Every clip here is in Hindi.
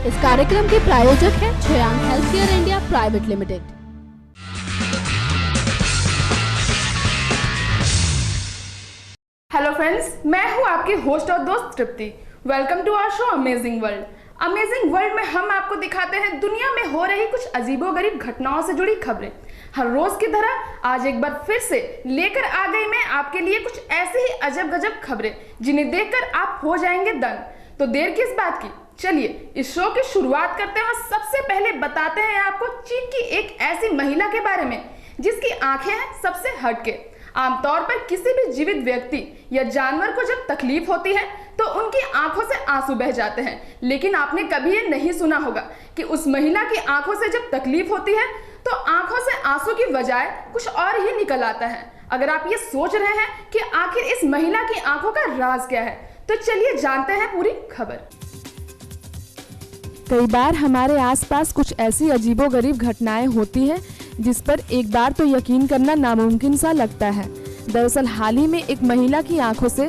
इस कार्यक्रम के प्रायोजक हैं छयांग healthcare India private limited. Hello friends, मैं हूं आपकी होस्ट और दोस्त Tripti. Welcome to our show amazing world. Amazing world में हम आपको दिखाते हैं दुनिया में हो रही कुछ अजीबोगरीब घटनाओं से जुड़ी खबरें। हर रोज की तरह आज एक बार फिर से लेकर आ गई मैं आपके लिए कुछ ऐसी ही अजब गजब खबरें जिन्हें देखकर आप हो जाएंगे दंग। तो देर किस बात की, चलिए इस शो की शुरुआत करते हैं और सबसे पहले बताते हैं आपको चीन की एक ऐसी महिला के बारे में जिसकी आंखें हैं सबसे हटके। आमतौर पर किसी भी जीवित व्यक्ति या जानवर को जब तकलीफ होती है तो उनकी आंखों से आंसू बह जाते हैं, लेकिन आपने कभी ये नहीं सुना होगा कि उस महिला की आंखों से जब तकलीफ होती है तो आंखों से आंसू की बजाय कुछ और ही निकल आता है। अगर आप ये सोच रहे हैं कि आखिर इस महिला की आंखों का राज क्या है, तो चलिए जानते हैं पूरी खबर। कई बार हमारे आसपास कुछ ऐसी अजीबोगरीब घटनाएं होती हैं जिस पर एक बार तो यकीन करना नामुमकिन सा लगता है। दरअसल हाल ही में एक महिला की आंखों से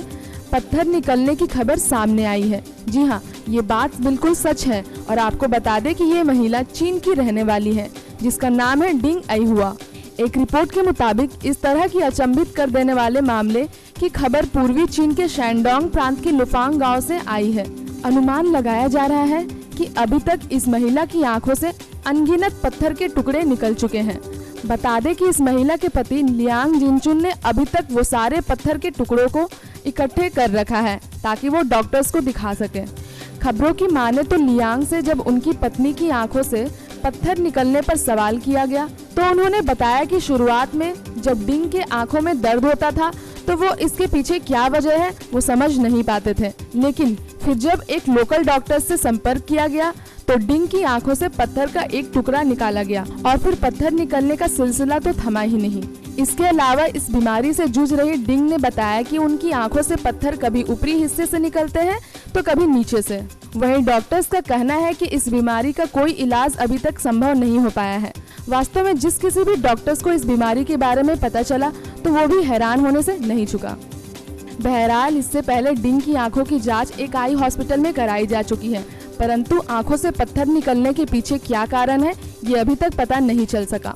पत्थर निकलने की खबर सामने आई है। जी हाँ, ये बात बिल्कुल सच है और आपको बता दें कि ये महिला चीन की रहने वाली है जिसका नाम है डिंग अईहुआ। एक रिपोर्ट के मुताबिक इस तरह की अचंभित कर देने वाले मामले की खबर पूर्वी चीन के शैंडोंग प्रांत के लुफांग गाँव से आई है। अनुमान लगाया जा रहा है कि अभी तक इस महिला की आंखों से अनगिनत पत्थर के टुकड़े निकल चुके हैं। बता दें कि इस महिला के पति लियांग जिनचुन ने अभी तक वो सारे पत्थर के टुकड़ों को इकट्ठे कर रखा है ताकि वो डॉक्टर्स को दिखा सके। खबरों की माने तो लियांग से जब उनकी पत्नी की आंखों से पत्थर निकलने पर सवाल किया गया तो उन्होंने बताया कि शुरुआत में जब डिंग के आंखों में दर्द होता था तो वो इसके पीछे क्या वजह है वो समझ नहीं पाते थे, लेकिन फिर जब एक लोकल डॉक्टर से संपर्क किया गया तो डिंग की आंखों से पत्थर का एक टुकड़ा निकाला गया और फिर पत्थर निकलने का सिलसिला तो थमा ही नहीं। इसके अलावा इस बीमारी से जूझ रही डिंग ने बताया कि उनकी आंखों से पत्थर कभी ऊपरी हिस्से से निकलते हैं तो कभी नीचे से। वहीं डॉक्टर्स का कहना है कि इस बीमारी का कोई इलाज अभी तक संभव नहीं हो पाया है। वास्तव में जिस किसी भी डॉक्टर्स को इस बीमारी के बारे में पता चला तो वो भी हैरान होने से नहीं चुका। बहरहाल इससे पहले डिंग की आंखों की जांच एक आई हॉस्पिटल में कराई जा चुकी है, परंतु आंखों से पत्थर निकलने के पीछे क्या कारण है ये अभी तक पता नहीं चल सका।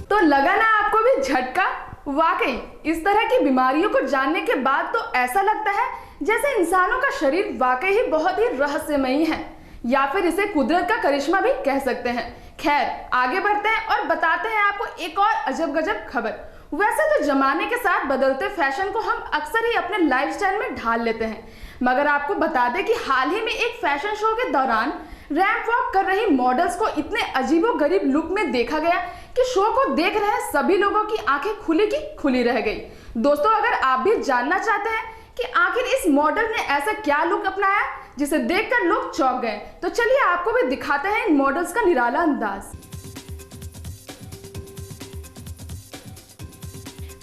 तो लगा ना आपको भी झटका? वाकई इस तरह की बीमारियों को जानने के बाद तो ऐसा लगता है जैसे इंसानों का शरीर वाकई ही बहुत ही रहस्यमयी है, या फिर इसे कुदरत का करिश्मा भी कह सकते हैं। खैर आगे बढ़ते हैं और बताते हैं आपको एक और अजब गजब खबर। वैसे तो जमाने के साथ बदलते फैशन को हम अक्सर ही अपने लाइफस्टाइल में ढाल लेते हैं, मगर आपको बता दें कि हाल ही में एक फैशन शो के दौरान रैंप वॉक कर रही मॉडल्स को इतने अजीबोगरीब लुक में देखा गया कि शो को देख रहे सभी लोगों की आंखें खुली की खुली रह गई। दोस्तों, अगर आप भी जानना चाहते हैं कि आखिर इस मॉडल ने ऐसा क्या लुक अपनाया जिसे देखकर लोग चौंक गए, तो चलिए आपको भी दिखाते हैं इन मॉडल्स का निराला अंदाज।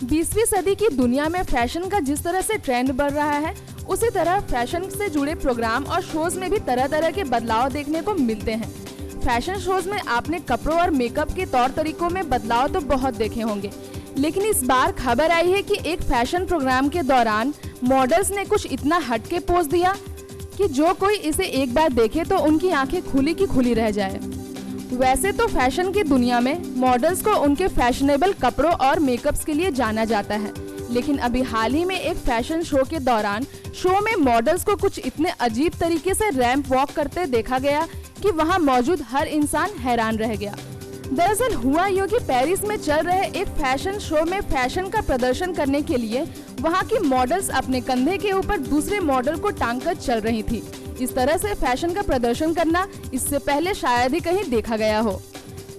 20वीं सदी की दुनिया में फैशन का जिस तरह से ट्रेंड बढ़ रहा है उसी तरह फैशन से जुड़े प्रोग्राम और शोज में भी तरह तरह के बदलाव देखने को मिलते हैं। फैशन शोज में आपने कपड़ों और मेकअप के तौर तरीकों में बदलाव तो बहुत देखे होंगे, लेकिन इस बार खबर आई है कि एक फैशन प्रोग्राम के दौरान मॉडल्स ने कुछ इतना हटके पोज दिया कि जो कोई इसे एक बार देखे तो उनकी आंखें खुली की खुली रह जाए। वैसे तो फैशन की दुनिया में मॉडल्स को उनके फैशनेबल कपड़ों और मेकअप्स के लिए जाना जाता है, लेकिन अभी हाल ही में एक फैशन शो के दौरान शो में मॉडल्स को कुछ इतने अजीब तरीके से रैंप वॉक करते देखा गया कि वहां मौजूद हर इंसान हैरान रह गया। दरअसल हुआ यूं कि पेरिस में चल रहे एक फैशन शो में फैशन का प्रदर्शन करने के लिए वहां की मॉडल्स अपने कंधे के ऊपर दूसरे मॉडल को टांग कर चल रही थी। इस तरह से फैशन का प्रदर्शन करना इससे पहले शायद ही कहीं देखा गया हो।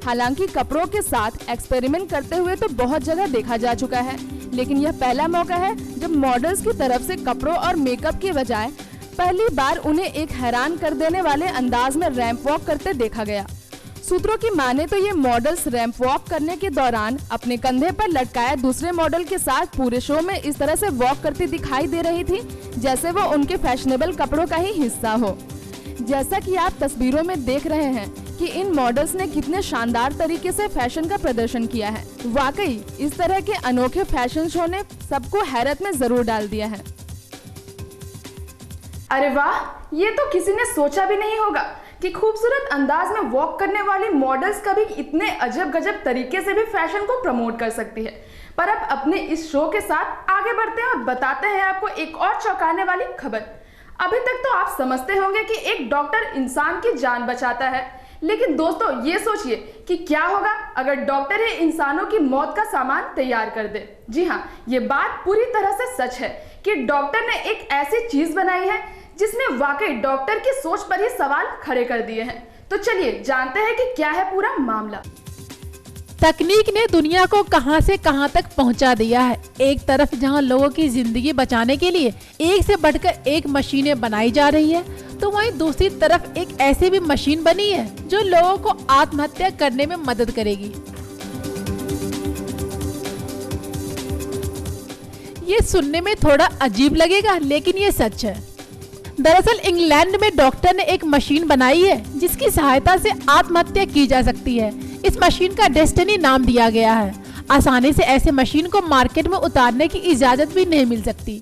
हालांकि कपड़ों के साथ एक्सपेरिमेंट करते हुए तो बहुत जगह देखा जा चुका है, लेकिन यह पहला मौका है जब मॉडल्स की तरफ से कपड़ों और मेकअप के बजाय पहली बार उन्हें एक हैरान कर देने वाले अंदाज में रैंप वॉक करते देखा गया। सूत्रों की माने तो ये मॉडल्स रैंप वॉक करने के दौरान अपने कंधे पर लटकाए दूसरे मॉडल के साथ पूरे शो में इस तरह से वॉक करती दिखाई दे रही थी जैसे वो उनके फैशनेबल कपड़ों का ही हिस्सा हो। जैसा कि आप तस्वीरों में देख रहे हैं कि इन मॉडल्स ने कितने शानदार तरीके से फैशन का प्रदर्शन किया है। वाकई इस तरह के अनोखे फैशन शो ने सबको हैरत में जरूर डाल दिया है। अरे वाह, ये तो किसी ने सोचा भी नहीं होगा कि खूबसूरत अंदाज में वॉक करने वाली मॉडल्स कभी इतने अजब गजब तरीके से भी फैशन को प्रमोट कर सकती है। पर अब अपने इस शो के साथ आगे बढ़ते हैं और बताते हैं आपको एक और चौंकाने वाली खबर। अभी तक तो आप समझते होंगे कि एक डॉक्टर इंसान की जान बचाता है, लेकिन दोस्तों ये सोचिए कि क्या होगा अगर डॉक्टर ही इंसानों की मौत का सामान तैयार कर दे। जी हाँ, ये बात पूरी तरह से सच है कि डॉक्टर ने एक ऐसी चीज बनाई है जिसने वाकई डॉक्टर की सोच पर ही सवाल खड़े कर दिए हैं। तो चलिए जानते हैं कि क्या है पूरा मामला। तकनीक ने दुनिया को कहां से कहां तक पहुंचा दिया है। एक तरफ जहां लोगों की जिंदगी बचाने के लिए एक से बढ़कर एक मशीनें बनाई जा रही है, तो वहीं दूसरी तरफ एक ऐसी भी मशीन बनी है जो लोगों को आत्महत्या करने में मदद करेगी। ये सुनने में थोड़ा अजीब लगेगा, लेकिन ये सच है। दरअसल इंग्लैंड में डॉक्टर ने एक मशीन बनाई है जिसकी सहायता से आत्महत्या की जा सकती है। इस मशीन का डेस्टिनी नाम दिया गया है। आसानी से ऐसे मशीन को मार्केट में उतारने की इजाजत भी नहीं मिल सकती।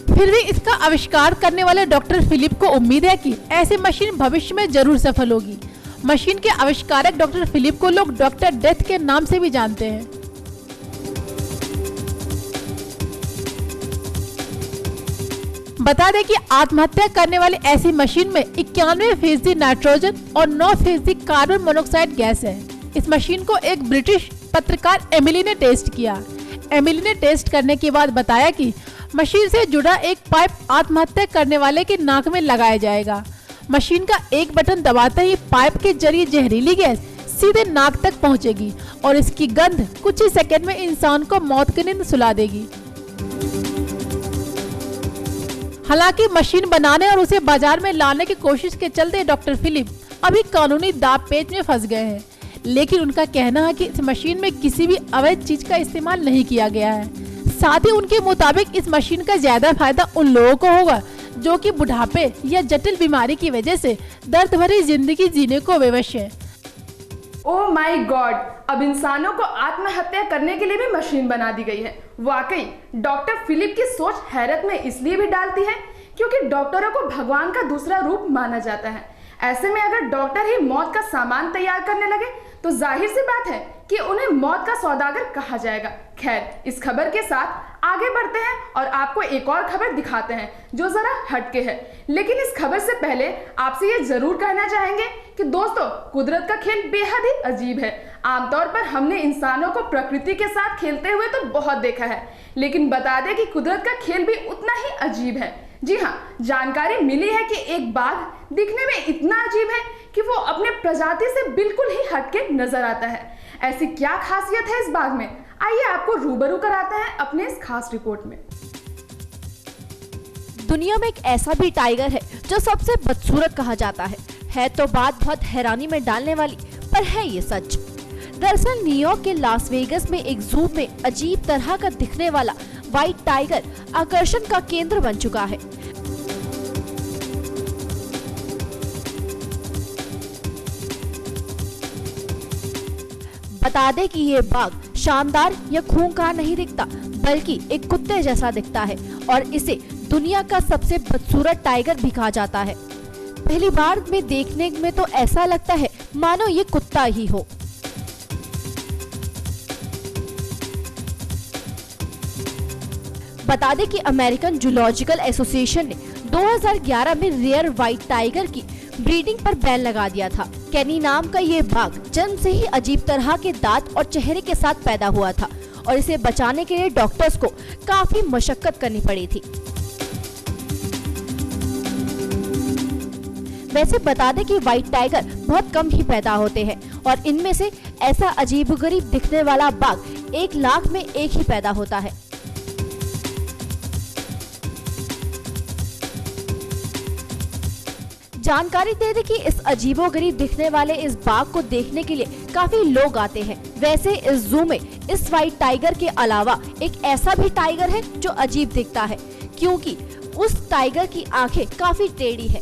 फिर भी इसका आविष्कार करने वाले डॉक्टर फिलिप को उम्मीद है कि ऐसी मशीन भविष्य में जरूर सफल होगी। मशीन के आविष्कारक डॉक्टर फिलिप को लोग डॉक्टर डेथ के नाम से भी जानते हैं। बता दें कि आत्महत्या करने वाली ऐसी मशीन में 91% नाइट्रोजन और 9% कार्बन मोनोऑक्साइड गैस है। इस मशीन को एक ब्रिटिश पत्रकार एमिली ने टेस्ट किया। एमिली ने टेस्ट करने के बाद बताया कि मशीन से जुड़ा एक पाइप आत्महत्या करने वाले के नाक में लगाया जाएगा। मशीन का एक बटन दबाते ही पाइप के जरिए जहरीली गैस सीधे नाक तक पहुंचेगी और इसकी गंध कुछ ही सेकंड में इंसान को मौत की नींद सुला देगी। हालांकि मशीन बनाने और उसे बाजार में लाने की कोशिश के चलते डॉक्टर फिलिप अभी कानूनी दांव पेच में फंस गए हैं, लेकिन उनका कहना है कि इस मशीन में किसी भी अवैध चीज का इस्तेमाल नहीं किया गया है। साथ ही उनके मुताबिक इस मशीन का ज्यादा फायदा उन लोगों को होगा जो कि बुढ़ापे या जटिल बीमारी की वजह से दर्द भरी जिंदगी जीने को विवश है। ओह माय गॉड, अब इंसानों को आत्महत्या करने के लिए भी मशीन बना दी गई है। वाकई डॉक्टर फिलिप की सोच हैरत में इसलिए भी डालती है क्योंकि डॉक्टरों को भगवान का दूसरा रूप माना जाता है। ऐसे में अगर डॉक्टर ही मौत का सामान तैयार करने लगे तो जाहिर सी बात है कि उन्हें मौत का सौदागर कहा जाएगा। खैर, इस खबर के साथ आगे बढ़ते हैं और आपको एक और खबर दिखाते हैं जो जरा हटके है। लेकिन इस खबर से पहले आपसे ये जरूर कहना चाहेंगे कि दोस्तों, कुदरत का खेल बेहद ही अजीब है। आमतौर पर हमने इंसानों को प्रकृति के साथ खेलते हुए तो बहुत देखा है, लेकिन बता दें कि कुदरत का खेल भी उतना ही अजीब है। जी हाँ, जानकारी मिली है कि एक बाघ दिखने में इतना अजीब है कि वो अपने प्रजाति से बिल्कुल ही हटके नजर आता है। ऐसी क्या खासियत है इस बाघ में, आइए आपको रूबरू कराते हैं अपने इस खास रिपोर्ट में। दुनिया में एक ऐसा भी टाइगर है जो सबसे बदसूरत कहा जाता है तो बात बहुत हैरानी में डालने वाली, पर है ये सच। दरअसल न्यूयॉर्क के लास वेगस में एक जू में अजीब तरह का दिखने वाला व्हाइट टाइगर आकर्षण का केंद्र बन चुका है। बता दें कि ये बाघ शानदार या खूंखार नहीं दिखता, बल्कि एक कुत्ते जैसा दिखता है और इसे दुनिया का सबसे बदसूरत टाइगर भी कहा जाता है। पहली बार में देखने में तो ऐसा लगता है मानो ये कुत्ता ही हो। बता दें कि अमेरिकन जूलॉजिकल एसोसिएशन ने 2011 में रेयर व्हाइट टाइगर की ब्रीडिंग पर बैन लगा दिया था। कैनी नाम का ये बाघ जन्म से ही अजीब तरह के दांत और चेहरे के साथ पैदा हुआ था और इसे बचाने के लिए डॉक्टर्स को काफी मशक्कत करनी पड़ी थी। वैसे बता दें कि व्हाइट टाइगर बहुत कम ही पैदा होते हैं और इनमें से ऐसा अजीबोगरीब दिखने वाला बाघ 1 लाख में एक ही पैदा होता है। जानकारी दे दें कि इस अजीबोगरीब दिखने वाले इस बाघ को देखने के लिए काफी लोग आते हैं। वैसे इस जू में इस व्हाइट टाइगर के अलावा एक ऐसा भी टाइगर है जो अजीब दिखता है, क्योंकि उस टाइगर की आंखें काफी टेढ़ी है।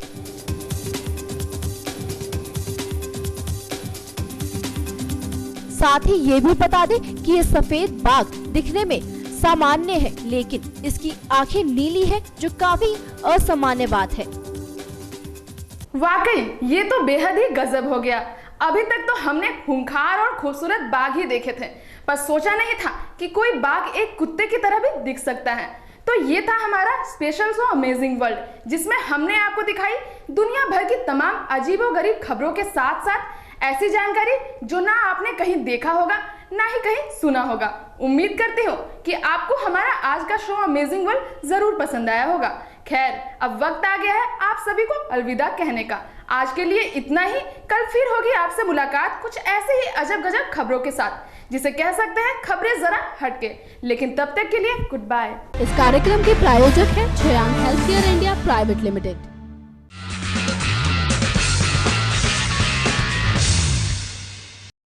साथ ही ये भी बता दें कि ये सफेद बाघ दिखने में सामान्य है, लेकिन इसकी आंखें नीली है जो काफी असामान्य बात है। वाकई ये तो बेहद ही गजब हो गया। अभी तक तो हमने खूंखार और खूबसूरत बाघ ही देखे थे, पर सोचा नहीं था कि कोई बाघ एक कुत्ते की तरह भी दिख सकता है। तो ये था हमारा स्पेशल शो अमेजिंग वर्ल्ड, जिसमें हमने आपको दिखाई दुनिया भर की तमाम अजीबोगरीब खबरों के साथ साथ ऐसी जानकारी जो ना आपने कहीं देखा होगा ना ही कहीं सुना होगा। उम्मीद करती हूँ कि आपको हमारा आज का शो अमेजिंग वर्ल्ड जरूर पसंद आया होगा। खैर, अब वक्त आ गया है आप सभी को अलविदा कहने का। आज के लिए इतना ही। कल फिर होगी आपसे मुलाकात कुछ ऐसे ही अजब गजब खबरों के साथ, जिसे कह सकते हैं खबरें जरा हटके। लेकिन तब तक के लिए गुड बाय। इस कार्यक्रम के प्रायोजक है Shreyank health care India private limited.